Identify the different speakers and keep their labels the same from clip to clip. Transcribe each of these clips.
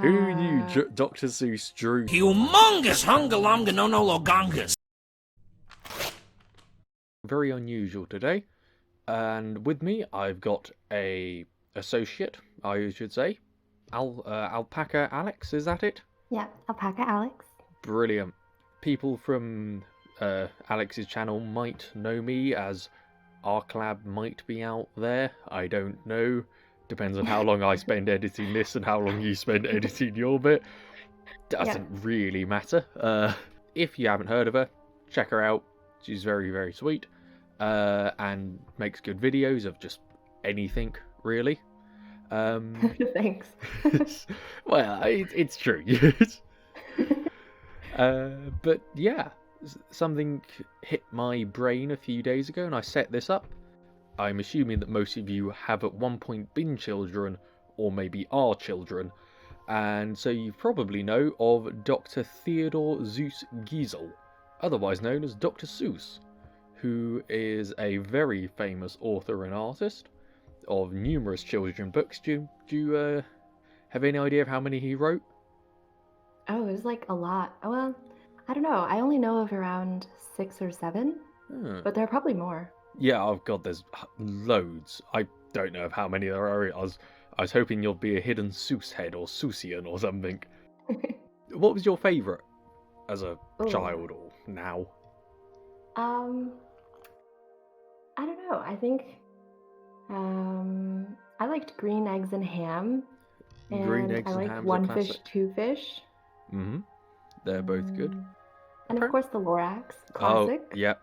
Speaker 1: Who knew Dr. Seuss drew
Speaker 2: Humongous hungalonga no no logongas.
Speaker 1: very unusual today? And with me, I've got a associate, I should say. Alpaca Alix, is that it?
Speaker 3: Yeah, Alpaca Alix.
Speaker 1: Brilliant. People from Alex's channel might know me as Arclab might be out there. I don't know. Depends on how long I spend editing this and how long you spend editing your bit. Doesn't really matter. If you haven't heard of her, check her out. She's very, very sweet. And makes good videos of just anything, really.
Speaker 3: Thanks.
Speaker 1: Well, it's true. But yeah, something hit my brain a few days ago and I set this up. I'm assuming that most of you have at one point been children, or maybe are children, and so you probably know of Dr. Theodore Seuss Giesel, otherwise known as Dr. Seuss, who is a very famous author and artist of numerous children's books. Do you have any idea of how many he wrote?
Speaker 3: Oh, there's like a lot. Well, I don't know. I only know of around 6 or 7, but there are probably more.
Speaker 1: Yeah, oh god, there's loads. I don't know of how many there are. I was hoping you'd be a hidden Seuss head or Seussian or something. What was your favourite as a child or now?
Speaker 3: I don't know. I think I liked Green Eggs and Ham, and
Speaker 1: Green Eggs
Speaker 3: I
Speaker 1: and
Speaker 3: liked
Speaker 1: Ham's a
Speaker 3: One Fish,
Speaker 1: classic.
Speaker 3: Two Fish.
Speaker 1: Mm-hmm. They're both good.
Speaker 3: And of course the Lorax, classic.
Speaker 1: Oh, yep.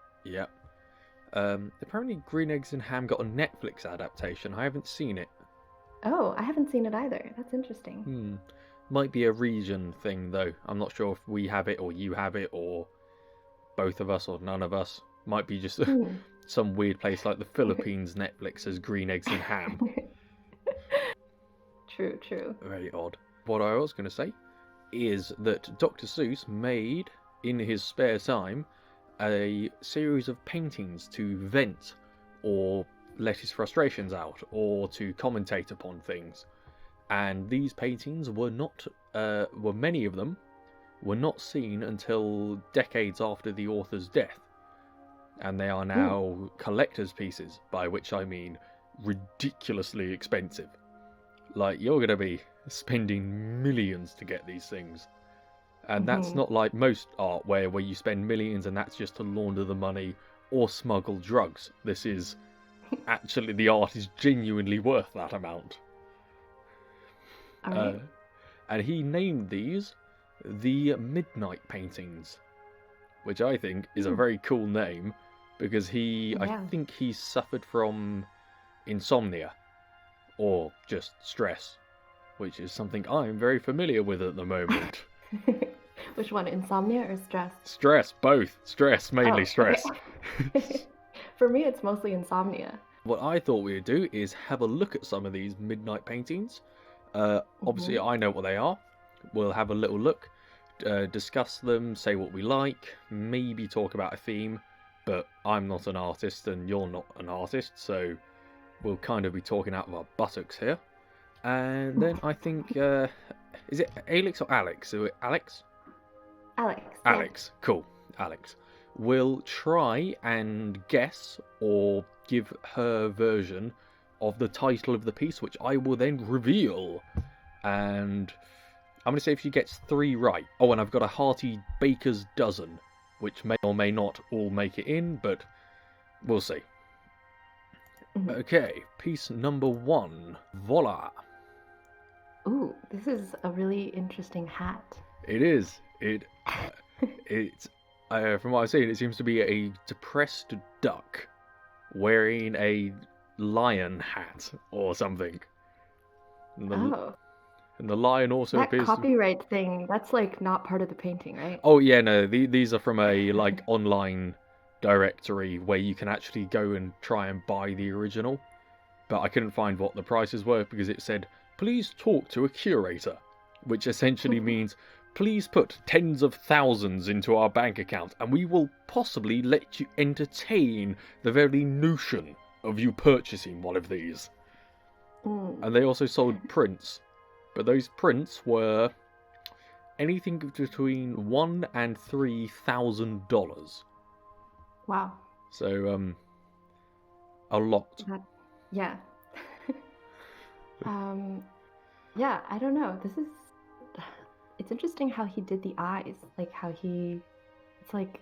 Speaker 1: Apparently Green Eggs and Ham got a Netflix adaptation. I haven't seen it.
Speaker 3: Oh, I haven't seen it either. That's interesting.
Speaker 1: Might be a region thing, though. I'm not sure if we have it or you have it or both of us or none of us. Might be just some weird place like the Philippines Netflix has Green Eggs and Ham.
Speaker 3: True.
Speaker 1: Very odd. What I was going to say is that Dr. Seuss made, in his spare time, a series of paintings to vent or let his frustrations out or to commentate upon things. And these paintings were many of them were not seen until decades after the author's death. And they are now collector's pieces, by which I mean ridiculously expensive. Like, you're going to be spending millions to get these things. And that's not like most art where you spend millions and that's just to launder the money or smuggle drugs. This is actually, the art is genuinely worth that amount.
Speaker 3: All right.
Speaker 1: And he named these the Midnight Paintings, which I think is a very cool name because I think he suffered from insomnia or just stress, which is something I'm very familiar with at the moment.
Speaker 3: Which one, insomnia or stress?
Speaker 1: Stress, both. Stress, mainly stress.
Speaker 3: Okay. For me, it's mostly insomnia.
Speaker 1: What I thought we would do is have a look at some of these midnight paintings. Obviously, I know what they are. We'll have a little look, discuss them, say what we like, maybe talk about a theme, but I'm not an artist and you're not an artist, so we'll kind of be talking out of our buttocks here. And then I think, is it Alix or Alex? Alex?
Speaker 3: Alex.
Speaker 1: Alex, cool. Alex. We'll try and guess or give her version of the title of the piece, which I will then reveal. And I'm going to say if she gets 3 right. Oh, and I've got a hearty baker's dozen, which may or may not all make it in, but we'll see. Okay, piece number 1. Voila.
Speaker 3: Ooh, this is a really interesting hat.
Speaker 1: It is. It's from what I've seen, it seems to be a depressed duck wearing a lion hat or something. And the lion also
Speaker 3: that
Speaker 1: appears.
Speaker 3: Copyright thing. That's like not part of the painting, right?
Speaker 1: Oh yeah, no. These are from a like online directory where you can actually go and try and buy the original. But I couldn't find what the prices were because it said, "Please talk to a curator," which essentially means please put tens of thousands into our bank account and we will possibly let you entertain the very notion of you purchasing one of these. And they also sold prints But those prints were anything between $1,000 and $3,000.
Speaker 3: Wow.
Speaker 1: So, a lot.
Speaker 3: Yeah. Yeah, I don't know. It's interesting how he did the eyes. Like how it's like,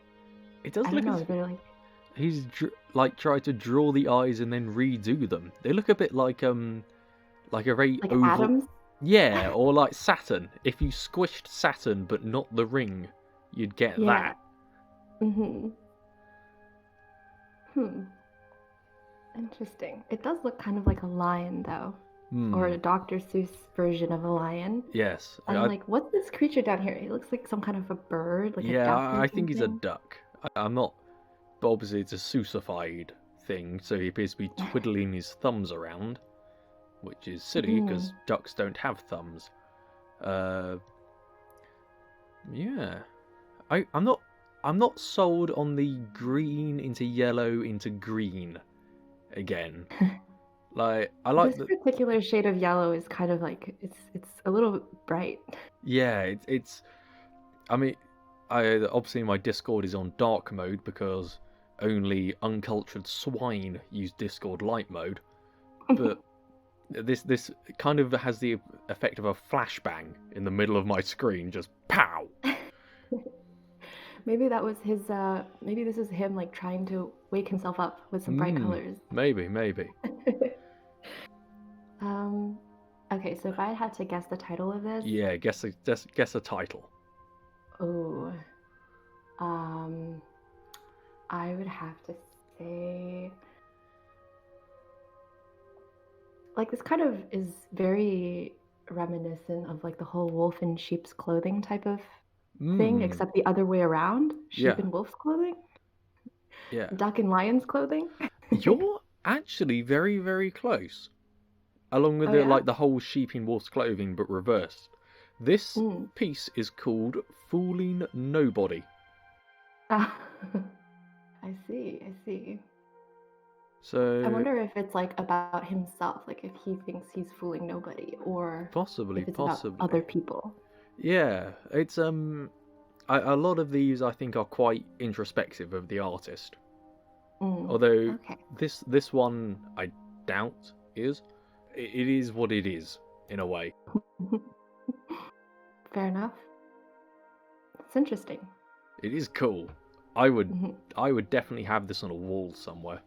Speaker 1: It does
Speaker 3: I
Speaker 1: look
Speaker 3: don't
Speaker 1: as
Speaker 3: know, they're like,
Speaker 1: he's tried to draw the eyes and then redo them. They look a bit like a very
Speaker 3: like
Speaker 1: oval.
Speaker 3: atoms.
Speaker 1: Yeah, or like Saturn. If you squished Saturn but not the ring, you'd get
Speaker 3: Yeah.
Speaker 1: that.
Speaker 3: Mm-hmm. Interesting. It does look kind of like a lion, though. Or a Dr. Seuss version of a lion.
Speaker 1: Yes.
Speaker 3: I'm like, what's this creature down here? He looks like some kind of a bird, like a duck or
Speaker 1: I think he's a
Speaker 3: something.
Speaker 1: duck. I'm not... But obviously it's a Seussified thing, so he appears to be twiddling his thumbs around, which is silly, because ducks don't have thumbs. Yeah. I'm not sold on the green into yellow into green again. Like, I like
Speaker 3: this particular shade of yellow is kind of like it's a little bright.
Speaker 1: Yeah, it's. I mean, obviously my Discord is on dark mode because only uncultured swine use Discord light mode. But this kind of has the effect of a flashbang in the middle of my screen, just pow.
Speaker 3: Maybe that was his. Maybe this is him like trying to wake himself up with some bright colors.
Speaker 1: Maybe.
Speaker 3: Okay, so if I had to guess the title of this.
Speaker 1: Yeah, guess a title.
Speaker 3: Oh. I would have to say. Like this kind of is very reminiscent of like the whole wolf in sheep's clothing type of thing, except the other way around. Sheep in wolf's clothing.
Speaker 1: Yeah.
Speaker 3: Duck in lion's clothing.
Speaker 1: You're actually very, very close. Along with the whole sheep in wolf's clothing, but reversed. This piece is called Fooling Nobody.
Speaker 3: I see.
Speaker 1: So
Speaker 3: I wonder if it's like about himself, like if he thinks he's fooling nobody, or
Speaker 1: possibly
Speaker 3: about other people.
Speaker 1: Yeah, it's a lot of these I think are quite introspective of the artist. Although this one I doubt is. It is what it is, in a way.
Speaker 3: Fair enough. It's interesting.
Speaker 1: It is cool. I would definitely have this on a wall somewhere.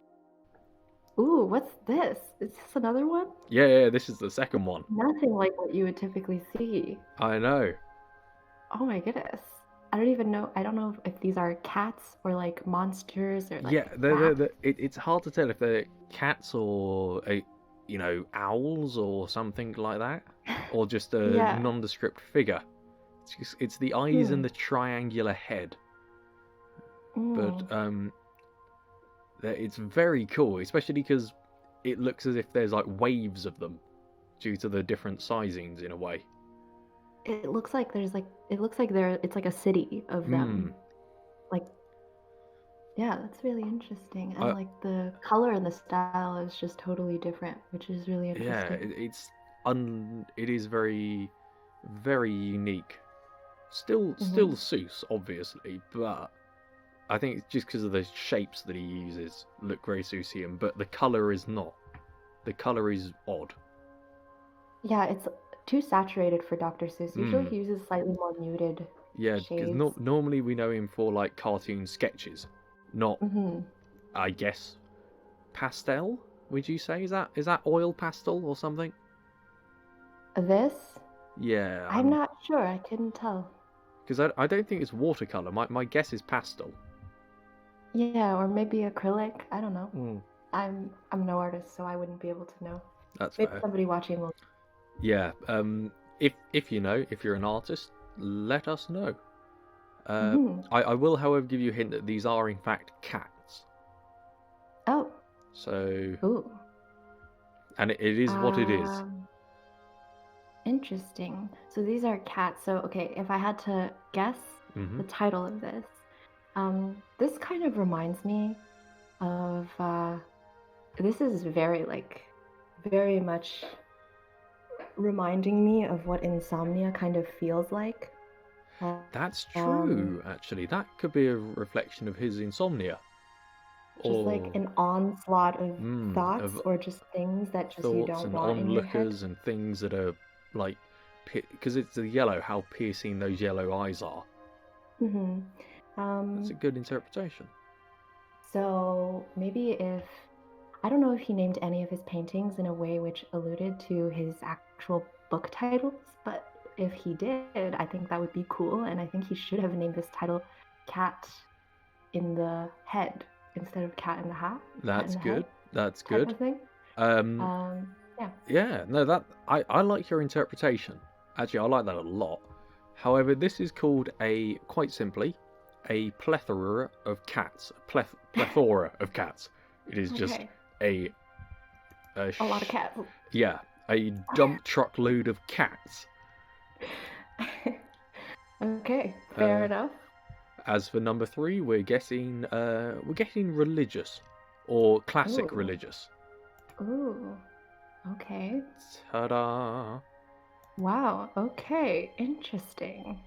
Speaker 3: Ooh, what's this? Is this another one?
Speaker 1: Yeah, this is the second one.
Speaker 3: Nothing like what you would typically see.
Speaker 1: I know.
Speaker 3: Oh my goodness. I don't even know. I don't know if these are cats or like monsters or like.
Speaker 1: Yeah, it's hard to tell if they're cats or owls or something like that, or just a nondescript figure. It's the eyes and the triangular head. But it's very cool, especially because it looks as if there's like waves of them due to the different sizings in a way.
Speaker 3: It looks like it's like a city of them. Like, yeah, that's really interesting. And like the color and the style is just totally different, which is really interesting.
Speaker 1: Yeah, it is very, very unique. Still Seuss, obviously, but I think it's just because of the shapes that he uses look very Seussian, but the color is not. The color is odd.
Speaker 3: Yeah, it's too saturated for Dr. Seuss. Usually he uses slightly more muted
Speaker 1: shades. Because normally we know him for like cartoon sketches, not, I guess, pastel. Would you say is that oil pastel or something?
Speaker 3: This?
Speaker 1: Yeah.
Speaker 3: I'm not sure. I couldn't tell.
Speaker 1: Because I don't think it's watercolor. My guess is pastel.
Speaker 3: Yeah, or maybe acrylic. I don't know. I'm no artist, so I wouldn't be able to know.
Speaker 1: That's
Speaker 3: maybe
Speaker 1: fair.
Speaker 3: Somebody watching will.
Speaker 1: Yeah. If you know, if you're an artist, let us know. I will, however, give you a hint that these are in fact cats.
Speaker 3: Oh.
Speaker 1: So.
Speaker 3: Ooh.
Speaker 1: And it is what it is.
Speaker 3: Interesting. So these are cats. So okay, if I had to guess the title of this, this kind of reminds me of this is very much reminding me of what insomnia kind of feels like.
Speaker 1: That's
Speaker 3: Um,
Speaker 1: true, actually. That could be a reflection of his insomnia.
Speaker 3: just like
Speaker 1: Or
Speaker 3: an onslaught of thoughts
Speaker 1: of
Speaker 3: or just things that just you
Speaker 1: thoughts
Speaker 3: don't
Speaker 1: and
Speaker 3: want in your head.
Speaker 1: onlookers and things that are like, because it's the yellow, how piercing those yellow eyes are.
Speaker 3: hmm
Speaker 1: That's a good interpretation.
Speaker 3: So maybe if I don't know if he named any of his paintings in a way which alluded to his actual book titles, but if he did, I think that would be cool, and I think he should have named this title Cat in the Head instead of Cat in the Hat. Cat in
Speaker 1: That's
Speaker 3: the
Speaker 1: good.
Speaker 3: Head
Speaker 1: That's
Speaker 3: type
Speaker 1: good.
Speaker 3: of thing. Yeah.
Speaker 1: Yeah, no, that I like your interpretation. Actually, I like that a lot. However, this is called quite simply, a plethora of cats. Plethora of cats. It is just
Speaker 3: Okay.
Speaker 1: a
Speaker 3: A lot of cats.
Speaker 1: yeah, a dump truckload of cats.
Speaker 3: Okay, fair enough.
Speaker 1: As for number 3, we're getting religious or classic
Speaker 3: Ooh.
Speaker 1: religious.
Speaker 3: Ooh. Okay.
Speaker 1: Ta-da!
Speaker 3: Wow. Okay. Interesting.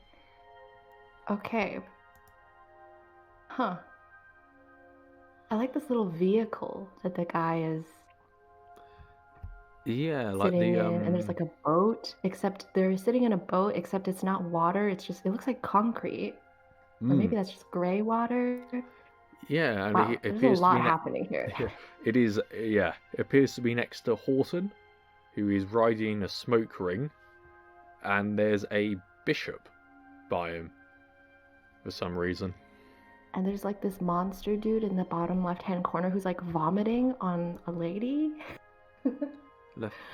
Speaker 3: Okay. Huh. I like this little vehicle that the guy is
Speaker 1: Yeah, like
Speaker 3: sitting
Speaker 1: the
Speaker 3: in, and there's like a boat, except they're sitting in a boat, except it's not water, it looks like concrete. Or maybe that's just gray water.
Speaker 1: yeah, and
Speaker 3: Wow,
Speaker 1: it
Speaker 3: there's a
Speaker 1: appears to be
Speaker 3: lot happening here.
Speaker 1: it is, yeah, it appears to be next to Horton, who is riding a smoke ring, and there's a bishop by him for some reason.
Speaker 3: And there's like this monster dude in the bottom left-hand corner who's like vomiting on a lady.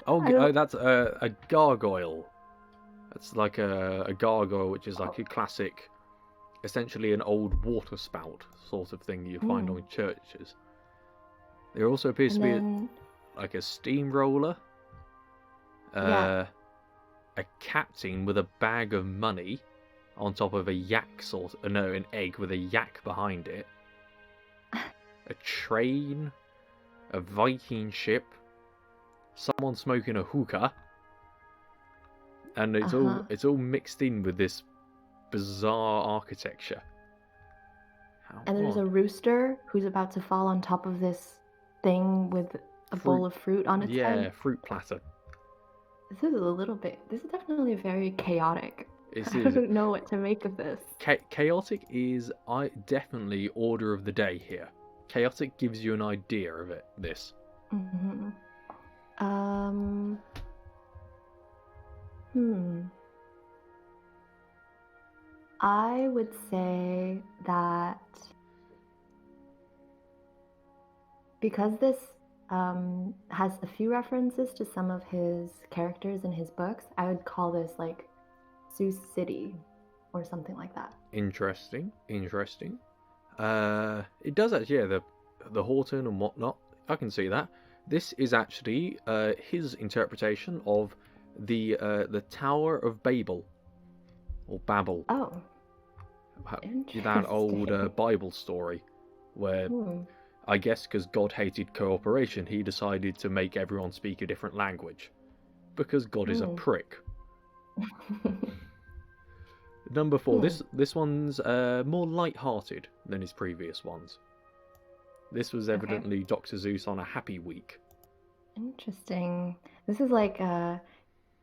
Speaker 1: Oh, that's a gargoyle. That's like a gargoyle, which is like a classic, essentially an old water spout sort of thing you find on churches. There also appears to be like a steamroller, a captain with a bag of money on top of an egg with a yak behind it, a train, a Viking ship, someone smoking a hookah, and it's all mixed in with this bizarre architecture.
Speaker 3: And there's a rooster who's about to fall on top of this thing with a bowl of fruit on its head.
Speaker 1: Yeah, fruit platter.
Speaker 3: This is definitely very chaotic.
Speaker 1: I
Speaker 3: don't know what to make of this.
Speaker 1: Chaotic is definitely order of the day here. Chaotic gives you an idea of it, this.
Speaker 3: I would say that because this has a few references to some of his characters in his books, I would call this like Sioux City or something like that.
Speaker 1: Interesting. It does actually, yeah, the Horton and whatnot. I can see that. This is actually his interpretation of the Tower of Babel or Babel.
Speaker 3: Oh,
Speaker 1: that old Bible story where I guess because God hated cooperation, he decided to make everyone speak a different language because God is a prick. Number 4. This one's more light-hearted than his previous ones. This was evidently Dr. Seuss on a happy week.
Speaker 3: Interesting. This is like I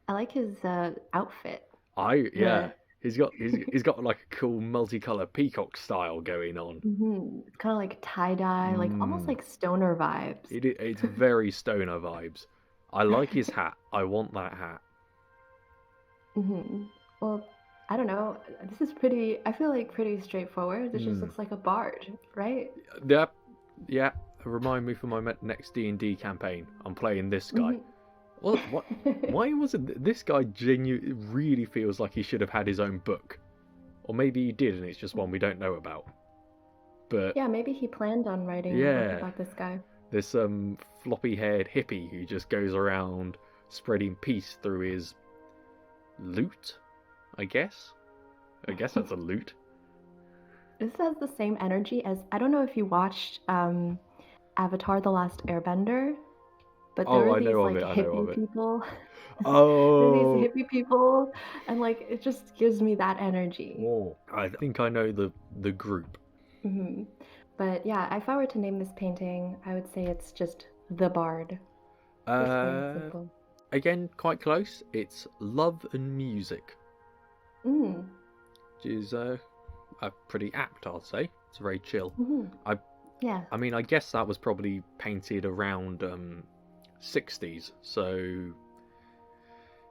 Speaker 3: like his outfit.
Speaker 1: He's got like a cool multicolored peacock style going on.
Speaker 3: It's kind of like tie-dye, like almost like stoner vibes.
Speaker 1: It's very stoner vibes. I like his hat. I want that hat.
Speaker 3: Well, I don't know. This is I feel like pretty straightforward. This just looks like a bard, right?
Speaker 1: Yeah. Remind me for my next D&D campaign. I'm playing this guy. What? Why wasn't this guy genuinely really feels like he should have had his own book? Or maybe he did and it's just one we don't know about. But
Speaker 3: yeah, maybe he planned on writing a book about this guy.
Speaker 1: This floppy-haired hippie who just goes around spreading peace through his loot, I guess. I guess that's a loot.
Speaker 3: This has the same energy as, I don't know if you watched Avatar: The Last Airbender, but there
Speaker 1: Oh,
Speaker 3: are
Speaker 1: I
Speaker 3: these
Speaker 1: know of
Speaker 3: like
Speaker 1: it. I know of
Speaker 3: hippie
Speaker 1: it.
Speaker 3: people. There are these
Speaker 1: Oh,
Speaker 3: hippie people, and like it just gives me that energy.
Speaker 1: oh, I think I know the group.
Speaker 3: hmm But yeah, if I were to name this painting, I would say it's just The Bard. Just plain and
Speaker 1: Uh,
Speaker 3: simple.
Speaker 1: Again, quite close. It's Love and Music,
Speaker 3: Mm.
Speaker 1: which is pretty apt, I'll say. It's very chill.
Speaker 3: hmm
Speaker 1: I
Speaker 3: Yeah,
Speaker 1: I mean, I guess that was probably painted around 60s, so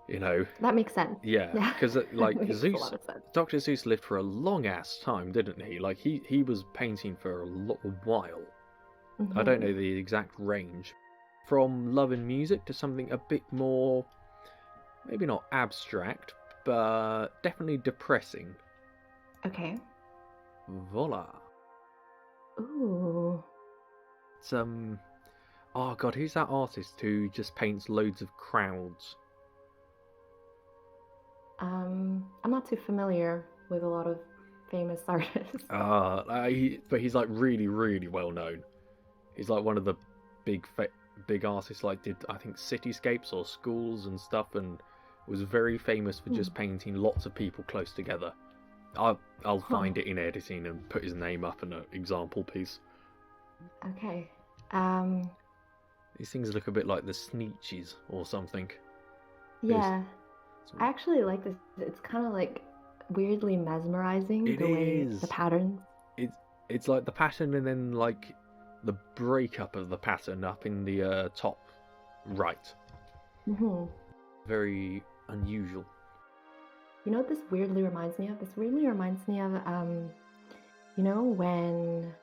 Speaker 1: you know,
Speaker 3: that makes sense.
Speaker 1: yeah,
Speaker 3: Yeah,
Speaker 1: because
Speaker 3: that
Speaker 1: like
Speaker 3: makes a
Speaker 1: Zeus,
Speaker 3: lot of sense.
Speaker 1: Dr. Seuss lived for a long ass time, didn't he? Like he was painting for a while. I don't
Speaker 3: hmm
Speaker 1: know the exact range. From love and music to something a bit more, maybe not abstract, but definitely depressing.
Speaker 3: Okay.
Speaker 1: Voila.
Speaker 3: Ooh.
Speaker 1: It's oh god, who's that artist who just paints loads of crowds?
Speaker 3: I'm not too familiar with a lot of famous artists.
Speaker 1: But he's like really, really well known. He's like one of the big artists. Like did I think cityscapes or schools and stuff, and was very famous for just painting lots of people close together. I'll find it in editing and put his name up in an example piece.
Speaker 3: Okay.
Speaker 1: These things look a bit like the Sneetches or something.
Speaker 3: Yeah. I actually like this. It's kind of like weirdly mesmerizing
Speaker 1: It
Speaker 3: the way
Speaker 1: is.
Speaker 3: the patterns.
Speaker 1: It's like the pattern and then like the breakup of the pattern up in the top right.
Speaker 3: hmm
Speaker 1: Very unusual.
Speaker 3: You know what this weirdly reminds me of? This weirdly reminds me of, you know, when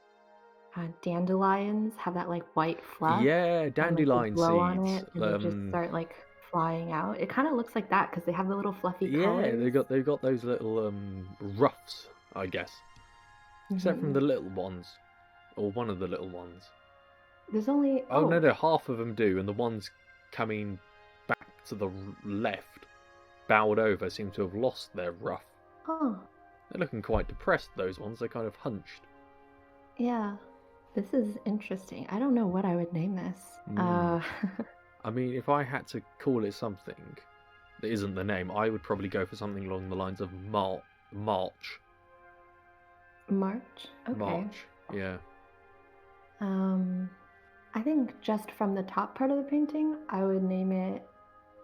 Speaker 3: dandelions have that like white fluff
Speaker 1: Yeah,
Speaker 3: and like
Speaker 1: dandelion
Speaker 3: you blow on
Speaker 1: seeds.
Speaker 3: it and they just start like flying out. It kind of looks like that because they have the little fluffy
Speaker 1: Yeah,
Speaker 3: colors.
Speaker 1: they've got those little ruffs, I guess. Except from
Speaker 3: Mhm.
Speaker 1: the little ones, or one of the little ones.
Speaker 3: There's only
Speaker 1: Oh no, half of them do, and the ones coming back to the left, bowed over, seem to have lost their ruff.
Speaker 3: oh
Speaker 1: They're looking quite depressed. Those ones, they're kind of hunched.
Speaker 3: yeah. This is interesting. I don't know what I would name this.
Speaker 1: I mean, if I had to call it something that isn't the name, I would probably go for something along the lines of March.
Speaker 3: March. Okay.
Speaker 1: March, yeah.
Speaker 3: I think just from the top part of the painting, I would name it,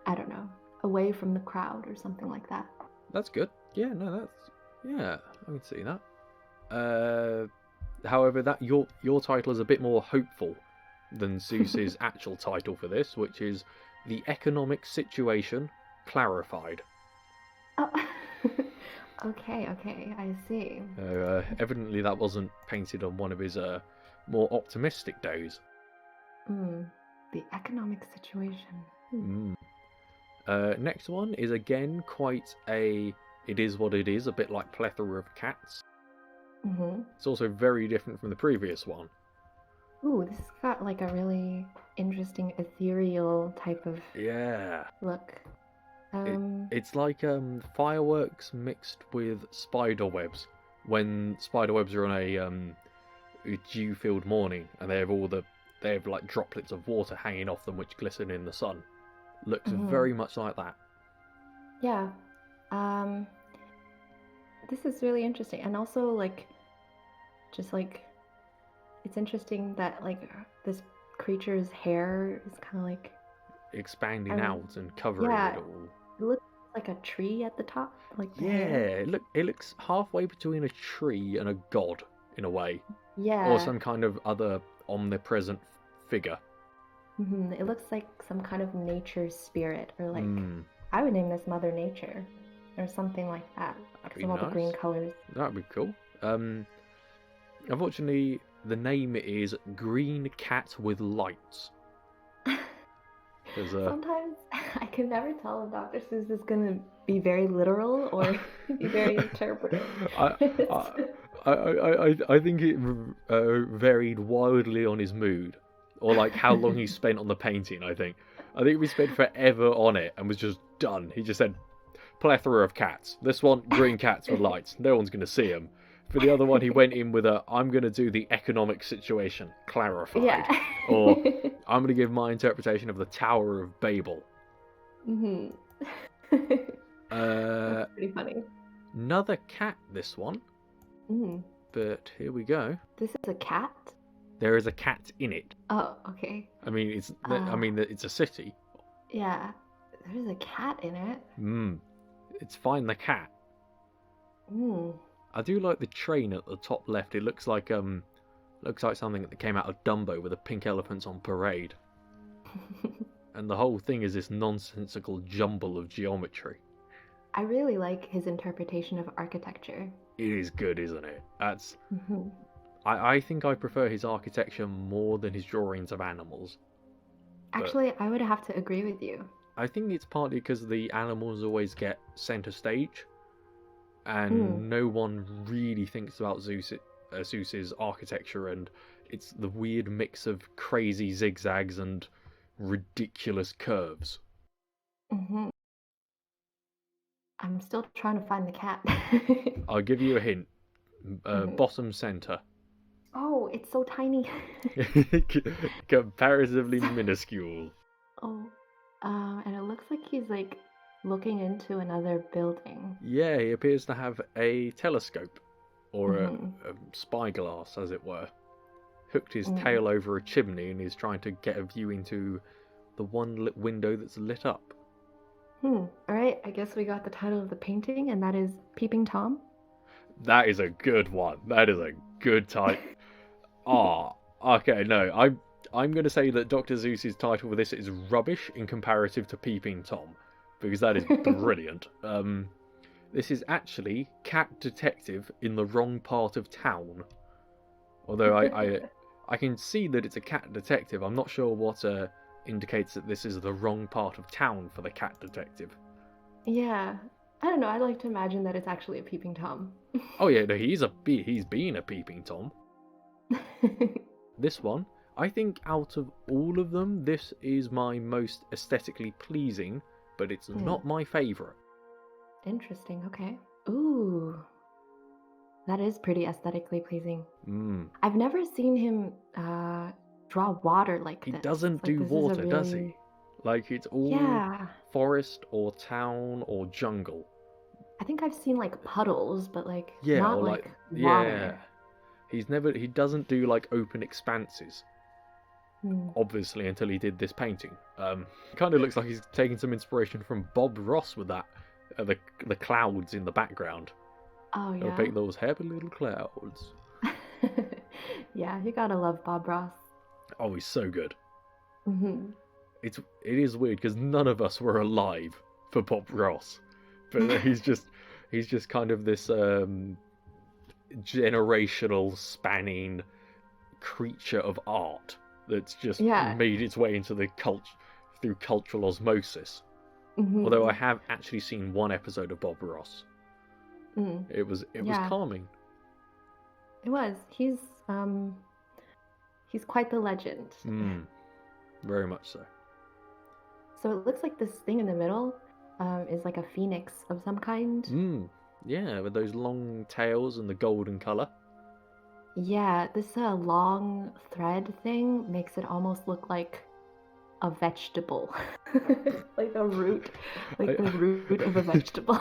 Speaker 3: I don't know, Away from the Crowd or something like that.
Speaker 1: That's good. Yeah, no, yeah, I can see that. However, that your title is a bit more hopeful than Seuss's actual title for this, which is The Economic Situation Clarified.
Speaker 3: Oh, okay, I see.
Speaker 1: Evidently that wasn't painted on one of his more optimistic days.
Speaker 3: The economic situation.
Speaker 1: Next one is again quite it is what it is, a bit like Plethora of Cats. It's also very different from the previous one.
Speaker 3: Ooh, this has got like a really interesting ethereal type of look.
Speaker 1: It's like fireworks mixed with spider webs. When spider webs are on a dew-filled morning and they have like droplets of water hanging off them which glisten in the sun. Looks very much like that.
Speaker 3: Yeah. This is really interesting, and also like just like it's interesting that like this creature's hair is kind of like
Speaker 1: expanding out and covering it all.
Speaker 3: It looks like a tree at the top, like the
Speaker 1: Yeah,
Speaker 3: hair.
Speaker 1: it looks halfway between a tree and a god in a way.
Speaker 3: Yeah.
Speaker 1: Or some kind of other omnipresent figure.
Speaker 3: It looks like some kind of nature spirit, or like I would name this Mother Nature, or something like that. Because of all the green colors.
Speaker 1: That'd be cool. Unfortunately, the name is Green Cat with Lights.
Speaker 3: Sometimes I can never tell if Dr. Seuss is going to be very literal or be very interpretive.
Speaker 1: I think it varied wildly on his mood, or like how long he spent on the painting. I think we spent forever on it and was just done. He just said, plethora of cats. This one, green cats with lights. No one's going to see them. For the other one, he went in with I'm going to do the economic situation clarified.
Speaker 3: Yeah.
Speaker 1: Or I'm going to give my interpretation of the Tower of Babel.
Speaker 3: Mm-hmm. That's pretty funny.
Speaker 1: Another cat, this one.
Speaker 3: Mm.
Speaker 1: But here we go.
Speaker 3: This is a cat?
Speaker 1: There is a cat in it.
Speaker 3: Oh, okay.
Speaker 1: I mean, it's a city.
Speaker 3: Yeah, there's a cat in it.
Speaker 1: It's Find the Cat. I do like the train at the top left. It looks like something that came out of Dumbo with the pink elephants on parade. And the whole thing is this nonsensical jumble of geometry.
Speaker 3: I really like his interpretation of architecture.
Speaker 1: It is good, isn't it? That's. I think I prefer his architecture more than his drawings of animals.
Speaker 3: Actually, I would have to agree with you.
Speaker 1: I think it's partly because the animals always get center stage, and no one really thinks about Seuss's architecture, and it's the weird mix of crazy zigzags and ridiculous curves.
Speaker 3: I'm still trying to find the cat.
Speaker 1: I'll give you a hint. Bottom center.
Speaker 3: Oh, it's so tiny.
Speaker 1: Comparatively minuscule.
Speaker 3: Oh, and it looks like he's like looking into another building.
Speaker 1: Yeah, he appears to have a telescope, or a spyglass, as it were. Hooked his tail over a chimney and is trying to get a view into the one window that's lit up.
Speaker 3: Alright, I guess we got the title of the painting, and that is Peeping Tom.
Speaker 1: That is a good one. That is a good title. Okay, no, I'm going to say that Dr. Seuss's title for this is rubbish in comparative to Peeping Tom, because that is brilliant. This is actually Cat Detective in the Wrong Part of Town. Although I can see that it's a cat detective, I'm not sure what indicates that this is the wrong part of town for the cat detective.
Speaker 3: Yeah, I don't know. I like to imagine that it's actually a Peeping Tom.
Speaker 1: Oh yeah, no, he's been a Peeping Tom. This one, I think out of all of them, this is my most aesthetically pleasing, but it's not my favourite.
Speaker 3: Interesting, okay. Ooh, that is pretty aesthetically pleasing. I've never seen him draw water like this.
Speaker 1: He doesn't do water, does he? Like, it's all forest or town or jungle.
Speaker 3: I think I've seen like puddles, but like
Speaker 1: yeah,
Speaker 3: not
Speaker 1: or
Speaker 3: like water.
Speaker 1: Yeah. He doesn't do like open expanses. Obviously, until he did this painting. It kind of looks like he's taking some inspiration from Bob Ross with that, the clouds in the background.
Speaker 3: Oh yeah.
Speaker 1: They'll paint those happy little clouds.
Speaker 3: Yeah, you gotta love Bob Ross.
Speaker 1: Oh, he's so good. It is weird because none of us were alive for Bob Ross, but he's just kind of this generational spanning creature of art that's just made its way into the through cultural osmosis. Although I have actually seen one episode of Bob Ross. It was calming.
Speaker 3: It was. He's quite the legend.
Speaker 1: Very much so.
Speaker 3: So it looks like this thing in the middle is like a phoenix of some kind.
Speaker 1: Yeah, with those long tails and the golden colour.
Speaker 3: Yeah, this long thread thing makes it almost look like a vegetable. Like a root. Like the root of a vegetable.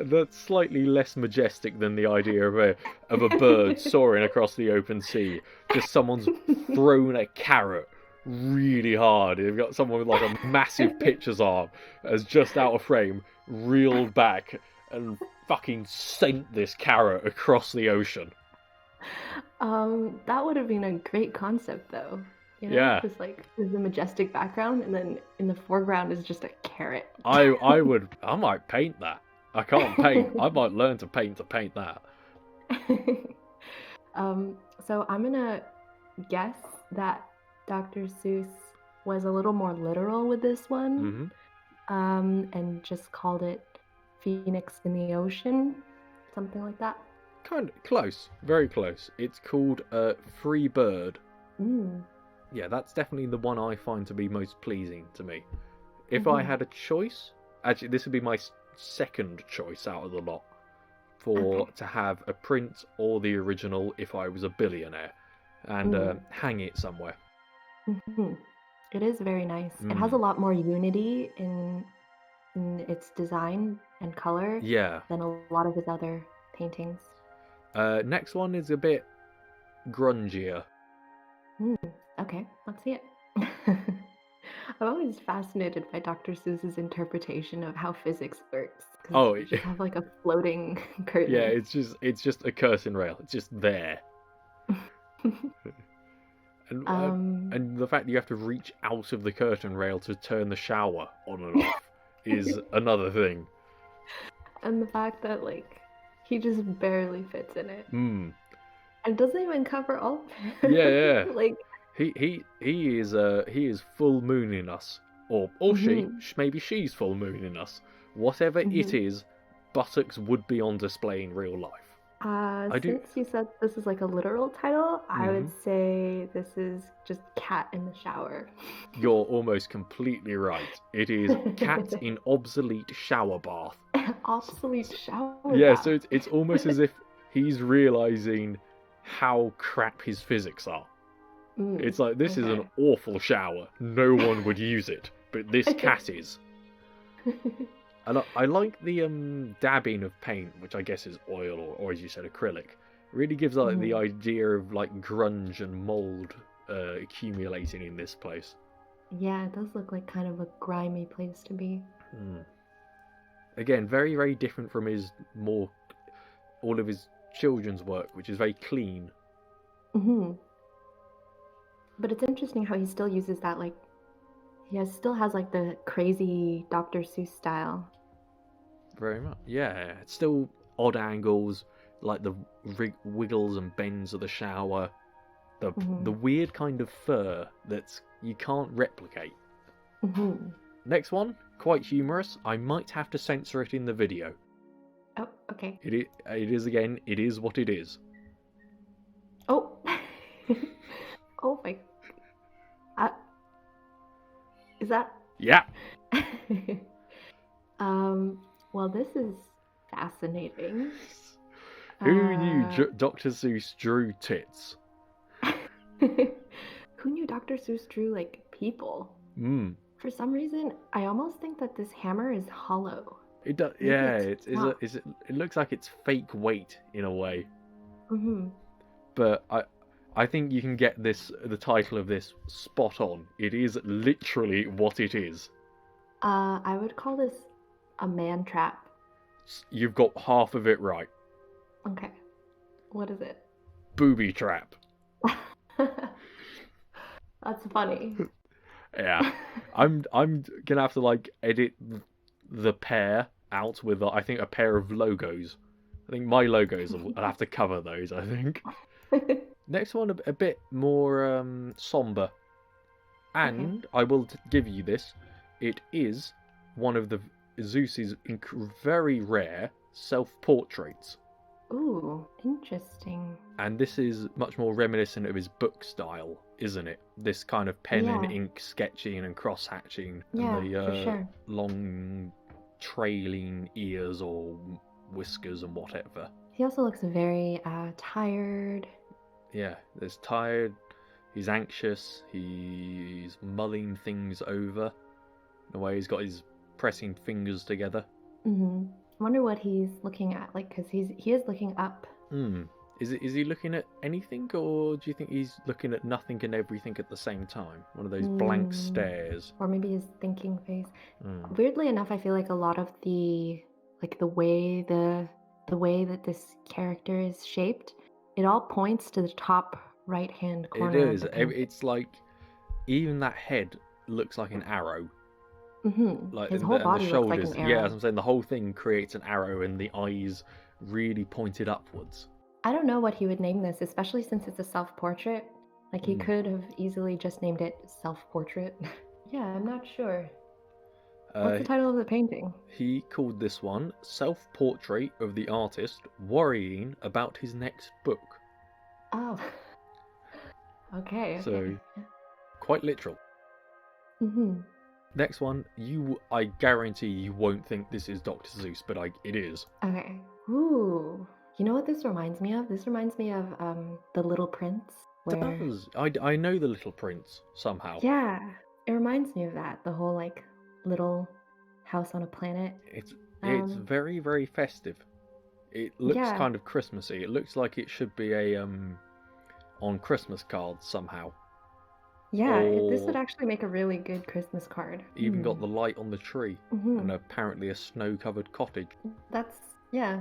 Speaker 1: That's slightly less majestic than the idea of a bird soaring across the open sea. Just someone's thrown a carrot really hard. You've got someone with like a massive pitcher's arm as just out of frame, reeled back and fucking sent this carrot across the ocean.
Speaker 3: That would have been a great concept though. You know,
Speaker 1: yeah.
Speaker 3: Just like there's a majestic background and then in the foreground is just a carrot.
Speaker 1: I might paint that. I can't paint. I might learn to paint that.
Speaker 3: So I'm gonna guess that Dr. Seuss was a little more literal with this one, and just called it Phoenix in the Ocean, something like that.
Speaker 1: Kind of close, very close. It's called Free Bird. Yeah, that's definitely the one I find to be most pleasing to me. If I had a choice, actually, this would be my second choice out of the lot. to have a print or the original if I was a billionaire, and hang it somewhere.
Speaker 3: Hmm. It is very nice. It has a lot more unity in its design and color
Speaker 1: Yeah.
Speaker 3: than a lot of his other paintings.
Speaker 1: Next one is a bit grungier.
Speaker 3: Okay, let's see it. I'm always fascinated by Dr. Seuss's interpretation of how physics works.
Speaker 1: Oh,
Speaker 3: You just have like a floating curtain.
Speaker 1: yeah, it's just a curtain rail. It's just there. And the fact that you have to reach out of the curtain rail to turn the shower on and off is another thing.
Speaker 3: And the fact that like he just barely fits in it.
Speaker 1: Mm.
Speaker 3: And doesn't even cover all.
Speaker 1: Yeah.
Speaker 3: Like
Speaker 1: he is full mooning us, or maybe she's full mooning us. Whatever it is, buttocks would be on display in real life.
Speaker 3: Since you said this is like a literal title, I would say this is just cat in the shower.
Speaker 1: You're almost completely right. It is cat in obsolete shower bath.
Speaker 3: Obsolete shower
Speaker 1: Yeah,
Speaker 3: bath.
Speaker 1: so it's almost as if he's realizing how crap his physics are. It's like, this is an awful shower. No one would use it, but this cat is. And I like the dabbing of paint, which I guess is oil or as you said, acrylic. It really gives like the idea of like grunge and mold accumulating in this place.
Speaker 3: Yeah, it does look like kind of a grimy place to be.
Speaker 1: Again, very, very different from all of his children's work, which is very clean.
Speaker 3: But it's interesting how he still uses that, like, still has like the crazy Dr. Seuss style.
Speaker 1: Very much, yeah. It's still odd angles, like the wiggles and bends of the shower, the weird kind of fur that you can't replicate. Next one, quite humorous. I might have to censor it in the video.
Speaker 3: Oh, okay.
Speaker 1: It is what it is.
Speaker 3: Oh, oh my. Is that?
Speaker 1: Yeah.
Speaker 3: Well, this is fascinating.
Speaker 1: Who knew Dr. Seuss drew tits?
Speaker 3: Who knew Dr. Seuss drew, like, people? For some reason, I almost think that this hammer is hollow.
Speaker 1: It does, yeah. It looks like it's fake weight in a way. But I think you can get the title of this spot on. It is literally what it is.
Speaker 3: I would call this a man trap.
Speaker 1: You've got half of it right.
Speaker 3: Okay. What is it?
Speaker 1: Booby trap.
Speaker 3: That's funny.
Speaker 1: Yeah. I'm gonna have to like edit the pair out with I think a pair of logos. I think my logos I'll have to cover those, I think. Next one a bit more somber. And I will give you this. It is one of the Seuss's very rare self-portraits.
Speaker 3: Ooh, interesting.
Speaker 1: And this is much more reminiscent of his book style, isn't it? This kind of pen and ink sketching and cross-hatching.
Speaker 3: Yeah,
Speaker 1: and the
Speaker 3: for sure.
Speaker 1: long trailing ears or whiskers and whatever.
Speaker 3: He also looks very tired.
Speaker 1: Yeah, he's tired, he's anxious, he's mulling things over. In a way, he's got his pressing fingers together.
Speaker 3: I wonder what he's looking at, like, because he is looking up.
Speaker 1: Is he looking at anything, or do you think he's looking at nothing and everything at the same time? One of those blank stares.
Speaker 3: Or maybe his thinking face. Weirdly enough, I feel like a lot of the way that this character is shaped, it all points to the top right-hand corner.
Speaker 1: It is. It's like even that head looks like an arrow. Like
Speaker 3: his whole body looks like an arrow.
Speaker 1: Yeah, as I'm saying, the whole thing creates an arrow, and the eyes really pointed upwards.
Speaker 3: I don't know what he would name this, especially since it's a self-portrait. Like, he could have easily just named it self-portrait. Yeah, I'm not sure. What's the title of the painting?
Speaker 1: He called this one Self-Portrait of the Artist Worrying About His Next Book.
Speaker 3: Oh. Okay.
Speaker 1: So, quite literal. Next one, I guarantee you won't think this is Dr. Seuss, but it is.
Speaker 3: Okay. Ooh. You know what this reminds me of? This reminds me of The Little Prince, where
Speaker 1: Does I know the Little Prince somehow.
Speaker 3: yeah, it reminds me of that. The whole like little house on a planet.
Speaker 1: It's
Speaker 3: Um,
Speaker 1: very, very festive. It looks
Speaker 3: yeah,
Speaker 1: kind of Christmassy. It looks like it should be a on Christmas cards somehow.
Speaker 3: yeah. This would
Speaker 1: Or
Speaker 3: actually make a really good Christmas card.
Speaker 1: even got the light on the tree
Speaker 3: Mm-hmm.
Speaker 1: and apparently a snow-covered cottage.
Speaker 3: That's yeah.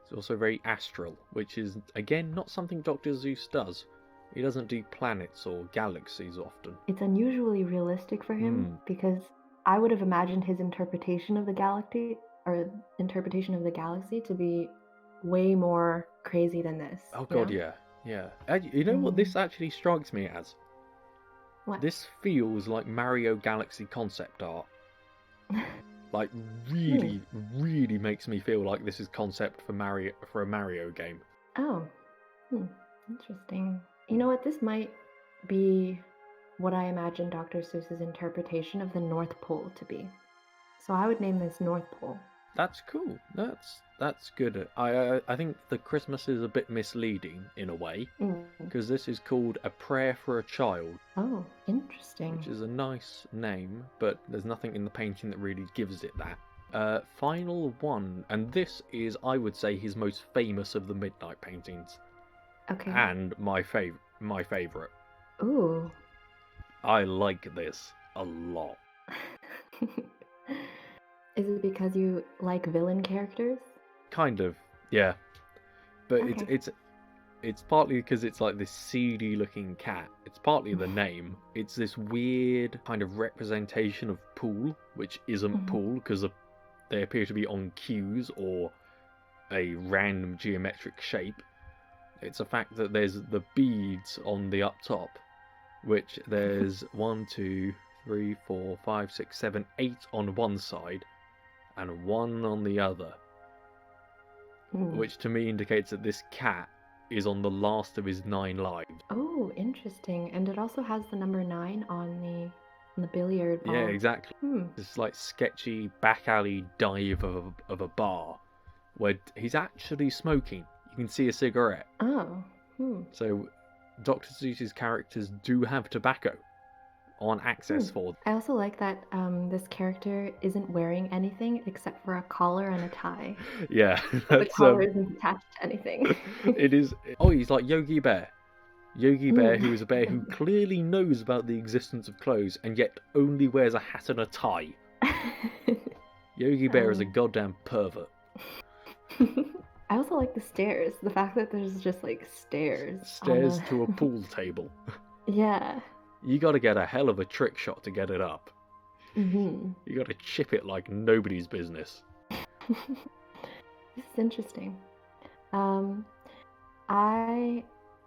Speaker 1: It's also very astral, which is again not something Dr. Seuss does. He doesn't do planets or galaxies often.
Speaker 3: It's unusually realistic for him because I would have imagined his interpretation of the galaxy or interpretation of the galaxy to be way more crazy than this.
Speaker 1: Oh
Speaker 3: you
Speaker 1: god,
Speaker 3: know?
Speaker 1: yeah. Yeah. You know what this actually strikes me as?
Speaker 3: What?
Speaker 1: This feels like Mario Galaxy concept art. Like really, really makes me feel like this is concept for a Mario game.
Speaker 3: Oh, interesting. You know what? This might be what I imagine Dr. Seuss's interpretation of the North Pole to be. So I would name this North Pole.
Speaker 1: That's cool. That's good. I think the Christmas is a bit misleading in a way because this is called A Prayer for a Child.
Speaker 3: Oh, interesting.
Speaker 1: Which is a nice name, but there's nothing in the painting that really gives it that. Final one, and this is, I would say, his most famous of the Midnight paintings.
Speaker 3: Okay.
Speaker 1: And my favorite.
Speaker 3: Ooh.
Speaker 1: I like this a lot.
Speaker 3: Is it because you like villain characters?
Speaker 1: Kind of, yeah. But
Speaker 3: Okay.
Speaker 1: it's partly because it's like this seedy looking cat. It's partly the name. It's this weird kind of representation of pool, which isn't pool because they appear to be on cues or a random geometric shape. It's a fact that there's the beads on the up top, which there's 1, 2, 3, 4, 5, 6, 7, 8 on one side and 1 on the other. Which to me indicates that this cat is on the last of his 9 lives.
Speaker 3: Oh, interesting. And it also has the number 9 on the billiard ball.
Speaker 1: Yeah, exactly. This like sketchy back alley dive of a bar where he's actually smoking. You can see a cigarette.
Speaker 3: Oh.
Speaker 1: So Dr. Seuss's characters do have tobacco on access for them.
Speaker 3: I also like that this character isn't wearing anything except for a collar and a tie.
Speaker 1: Yeah.
Speaker 3: The collar isn't attached to anything.
Speaker 1: It is. Oh, he's like Yogi Bear. Yogi Bear, who is a bear who clearly knows about the existence of clothes and yet only wears a hat and a tie. Yogi Bear is a goddamn pervert.
Speaker 3: I also like the stairs. The fact that there's just like stairs.
Speaker 1: Stairs to a pool table.
Speaker 3: Yeah.
Speaker 1: You gotta get a hell of a trick shot to get it up. You gotta chip it like nobody's business.
Speaker 3: This is interesting.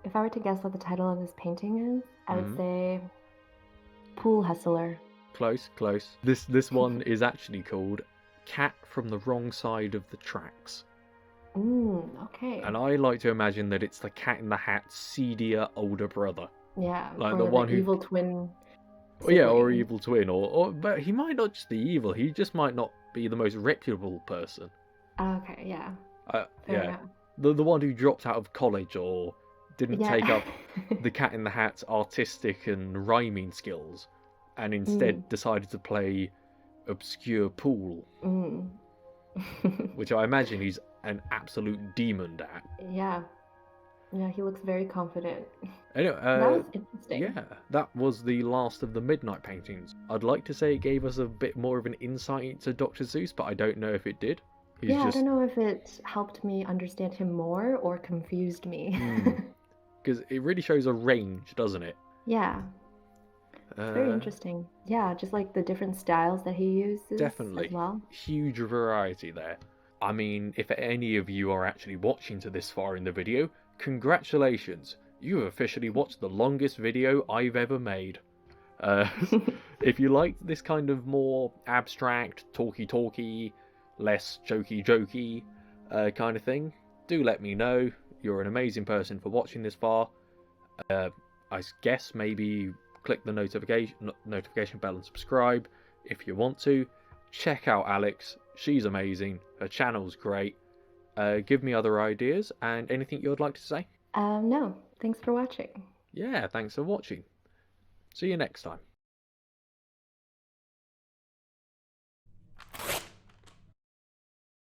Speaker 3: If I were to guess what the title of this painting is, I would say Pool Hustler.
Speaker 1: Close, close. This one is actually called Cat from the Wrong Side of the Tracks.
Speaker 3: Okay.
Speaker 1: And I like to imagine that it's the Cat in the Hat's seedier older brother.
Speaker 3: Yeah,
Speaker 1: like
Speaker 3: or
Speaker 1: the one who
Speaker 3: evil twin.
Speaker 1: Well, yeah, or evil twin, or but he might not just be evil. He just might not be the most reputable person.
Speaker 3: Okay, yeah.
Speaker 1: Yeah,
Speaker 3: enough.
Speaker 1: the one who dropped out of college or didn't take up the Cat in the Hat's artistic and rhyming skills, and instead decided to play obscure pool, which I imagine he's an absolute demon at.
Speaker 3: Yeah. Yeah, he looks very confident.
Speaker 1: Anyway,
Speaker 3: that was interesting.
Speaker 1: Yeah, that was the last of the Midnight paintings. I'd like to say it gave us a bit more of an insight into Dr. Seuss, but I don't know if it did.
Speaker 3: I don't know if it helped me understand him more or confused me.
Speaker 1: Because it really shows a range, doesn't it?
Speaker 3: Yeah. It's very interesting. Yeah, just like the different styles that he uses
Speaker 1: Definitely.
Speaker 3: as well.
Speaker 1: Huge variety there. I mean, if any of you are actually watching to this far in the video, congratulations! You have officially watched the longest video I've ever made. If you liked this kind of more abstract, talky, less jokey kind of thing, do let me know. You're an amazing person for watching this far. I guess maybe click the notification bell and subscribe if you want to. Check out Alex. She's amazing. Her channel's great. Give me other ideas and anything you'd like to say.
Speaker 3: No, thanks for watching.
Speaker 1: Yeah, thanks for watching. See you next time.